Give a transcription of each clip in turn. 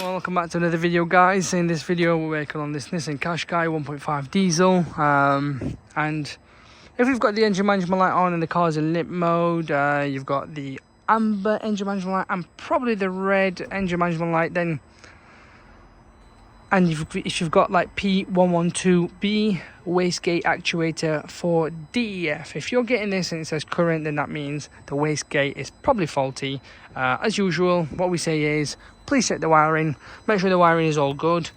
Welcome back to another video, guys. In this video we're working on this Nissan Qashqai 1.5 diesel, and if we've got the engine management light on and the car's in limp mode, you've got the amber engine management light and probably the red engine management light, then and if you've got like P112B WasteGate Actuator for DEF. If you're getting this and it says current, then that means the wastegate is probably faulty. As usual, what we say is please check the wiring, make sure the wiring is all good,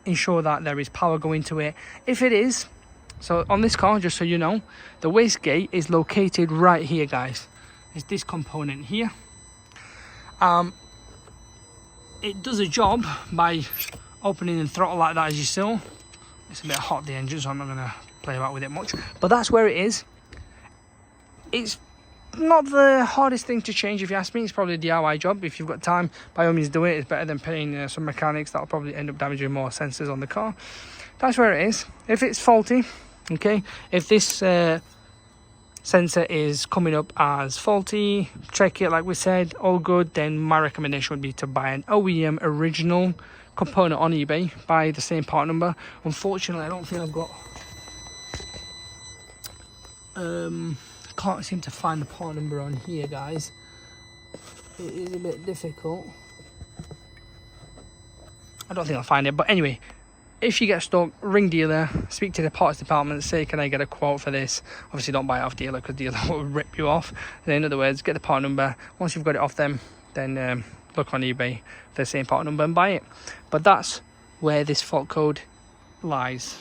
ensure that there is power going to it. If it is, so on this car, just so you know, the wastegate is located right here, guys. It's this component here. It does a job by opening the throttle like that, as you saw. It's a bit hot, the engine, so I'm not going to play about with it much. But that's where it is. It's not the hardest thing to change, if you ask me. It's probably a DIY job. If you've got time, by all means do it. It's better than paying some mechanics that'll probably end up damaging more sensors on the car. That's where it is. If it's faulty, okay, if this sensor is coming up as faulty, check it like we said, all good, then my recommendation would be to buy an OEM original component on eBay, buy the same part number. Unfortunately, I don't think I've got can't seem to find the part number on here, guys. It is a bit difficult. I don't think I'll find it, but anyway, if you get stuck, ring dealer, speak to the parts department, say, can I get a quote for this? Obviously don't buy it off dealer, because dealer will rip you off. Then in other words, get the part number. Once you've got it off them, then look on eBay for the same part number and buy it. But that's where this fault code lies.